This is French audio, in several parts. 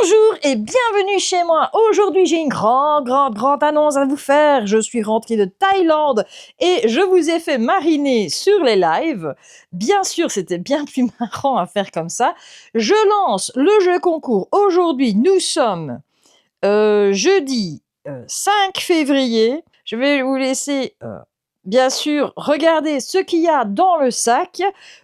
Bonjour et bienvenue chez moi. Aujourd'hui, j'ai une grande annonce à vous faire. Je suis rentrée de Thaïlande et je vous ai fait mariner sur les lives. Bien sûr, c'était bien plus marrant à faire comme ça. Je lance le jeu concours. Aujourd'hui, nous sommes jeudi 5 février. Je vais vous laisser bien sûr regarder ce qu'il y a dans le sac.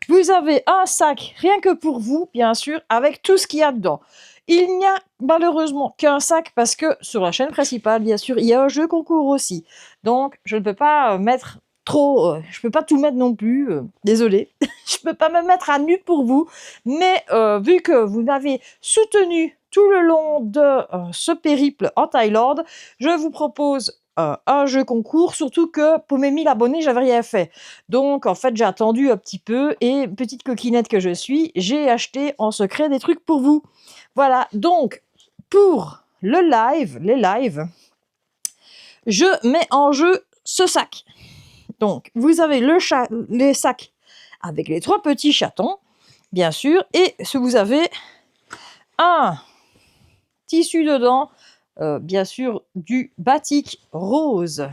Vous avez un sac rien que pour vous, bien sûr, avec tout ce qu'il y a dedans. Il n'y a malheureusement qu'un sac parce que sur la chaîne principale, bien sûr, il y a un jeu concours aussi. Donc, je ne peux pas mettre trop, je peux pas tout mettre non plus. Désolée, je peux pas me mettre à nu pour vous. Mais vu que vous m'avez soutenu tout le long de ce périple en Thaïlande, je vous propose un jeu concours, surtout que pour mes 1000 abonnés, j'avais rien fait. Donc, en fait, j'ai attendu un petit peu et, petite coquinette que je suis, j'ai acheté en secret des trucs pour vous. Voilà, donc, pour les lives, je mets en jeu ce sac. Donc, vous avez les sacs avec les 3 petits chatons, bien sûr, et vous avez un tissu dedans, bien sûr, du batik rose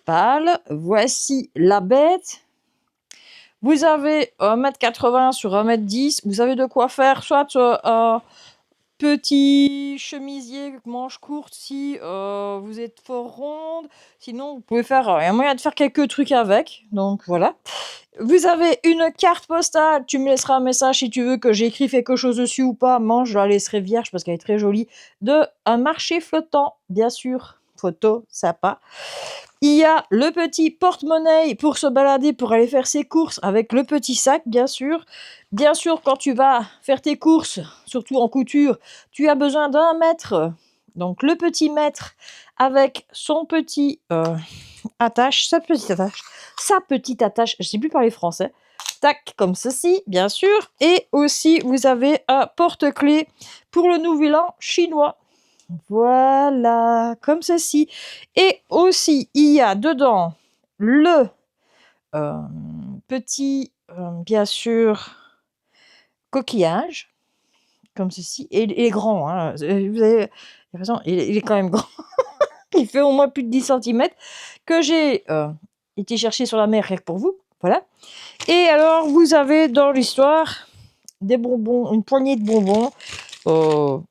pâle. Voici la bête. Vous avez 1,80 m sur 1,10 m. Vous avez de quoi faire soit un petit chemisier, manche courte si vous êtes fort ronde. Sinon, vous pouvez faire... Il y a moyen de faire quelques trucs avec. Donc, voilà. Vous avez une carte postale. Tu me laisseras un message si tu veux que j'écrive quelque chose dessus ou pas. Moi, je la laisserai vierge parce qu'elle est très jolie. De un marché flottant, bien sûr. Photo, sympa. Il y a le petit porte-monnaie pour se balader, pour aller faire ses courses avec le petit sac, bien sûr. Bien sûr, quand tu vas faire tes courses, surtout en couture, tu as besoin d'un mètre. Donc, le petit mètre avec son petit attache, sa petite attache, je ne sais plus parler français. Tac, comme ceci, bien sûr. Et aussi, vous avez un porte-clés pour le nouvel an chinois. Voilà, comme ceci. Et aussi, il y a dedans le petit, bien sûr, coquillage, comme ceci. Et il est grand, hein. Vous avez raison, il est quand même grand. Il fait au moins plus de 10 cm que j'ai été chercher sur la mer rien que pour vous. Voilà. Et alors, vous avez dans l'histoire des bonbons, une poignée de bonbons.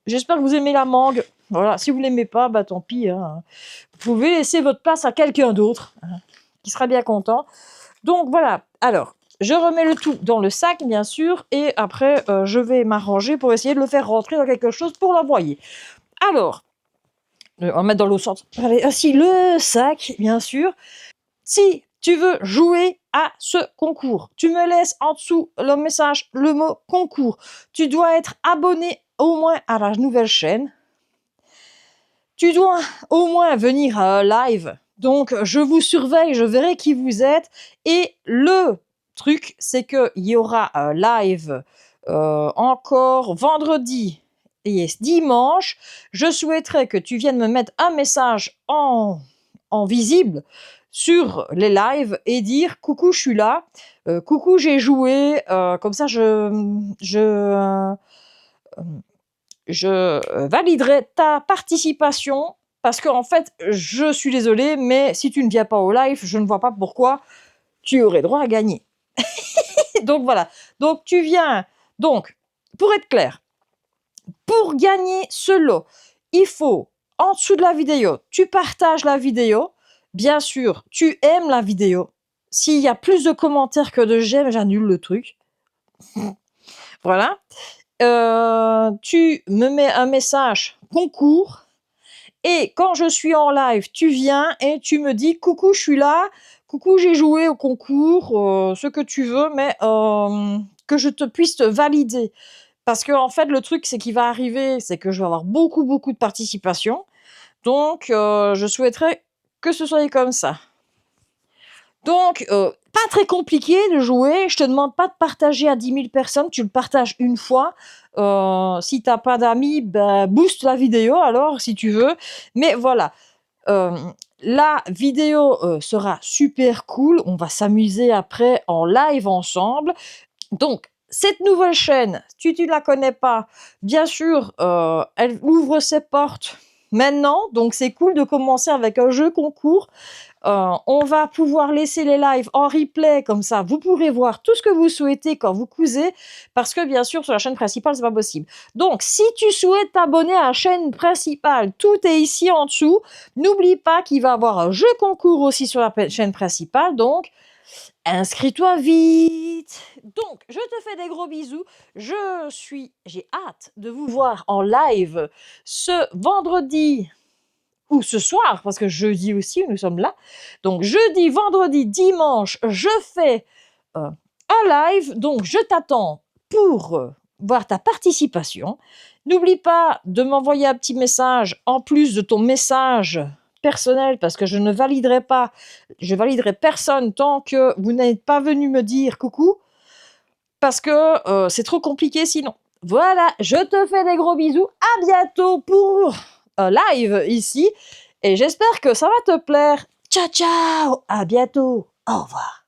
J'espère que vous aimez la mangue. Voilà, si vous ne l'aimez pas, bah tant pis. Hein. Vous pouvez laisser votre place à quelqu'un d'autre, hein, qui sera bien content. Donc voilà, alors, je remets le tout dans le sac, bien sûr, et après, je vais m'arranger pour essayer de le faire rentrer dans quelque chose pour l'envoyer. Alors, on va mettre dans l'autre sens. Allez, ainsi, le sac, bien sûr. Si tu veux jouer à ce concours, tu me laisses en dessous le message, le mot concours. Tu dois être abonné au moins à la nouvelle chaîne. Tu dois au moins venir à un live. Donc, je vous surveille, je verrai qui vous êtes. Et le truc, c'est qu'il y aura un live encore vendredi et dimanche. Je souhaiterais que tu viennes me mettre un message en visible sur les lives et dire coucou, je suis là, coucou, j'ai joué, comme ça je validerai ta participation parce que en fait, je suis désolée, mais si tu ne viens pas au live, je ne vois pas pourquoi tu aurais droit à gagner. Donc voilà, donc tu viens, donc pour être clair, pour gagner ce lot, il faut en dessous de la vidéo, tu partages la vidéo. Bien sûr, tu aimes la vidéo. S'il y a plus de commentaires que de j'aime, j'annule le truc. Voilà. Tu me mets un message concours. Et quand je suis en live, tu viens et tu me dis coucou, je suis là. Coucou, j'ai joué au concours, ce que tu veux, mais que je te puisse te valider. Parce que en fait, le truc, c'est qu'il va arriver, c'est que je vais avoir beaucoup de participation. Donc, je souhaiterais que ce soit comme ça. Donc, pas très compliqué de jouer. Je te demande pas de partager à 10 000 personnes. Tu le partages une fois. Si t'as pas d'amis, ben, booste la vidéo alors, si tu veux. Mais voilà. La vidéo sera super cool. On va s'amuser après en live ensemble. Donc, cette nouvelle chaîne, tu la connais pas, bien sûr, elle ouvre ses portes maintenant, donc c'est cool de commencer avec un jeu concours. On va pouvoir laisser les lives en replay, comme ça, vous pourrez voir tout ce que vous souhaitez quand vous cousez, parce que bien sûr, sur la chaîne principale, c'est pas possible. Donc, si tu souhaites t'abonner à la chaîne principale, tout est ici en dessous. N'oublie pas qu'il va y avoir un jeu concours aussi sur la chaîne principale, donc inscris-toi vite. Donc, je te fais des gros bisous. J'ai hâte de vous voir en live ce vendredi ou ce soir, parce que jeudi aussi, nous sommes là. Donc, jeudi, vendredi, dimanche, je fais un live. Donc, je t'attends pour voir ta participation. N'oublie pas de m'envoyer un petit message en plus de ton message personnel, parce que je ne validerai pas, je validerai personne tant que vous n'êtes pas venu me dire coucou, parce que c'est trop compliqué sinon. Voilà, je te fais des gros bisous. À bientôt pour un live ici. Et j'espère que ça va te plaire. Ciao, ciao. À bientôt. Au revoir.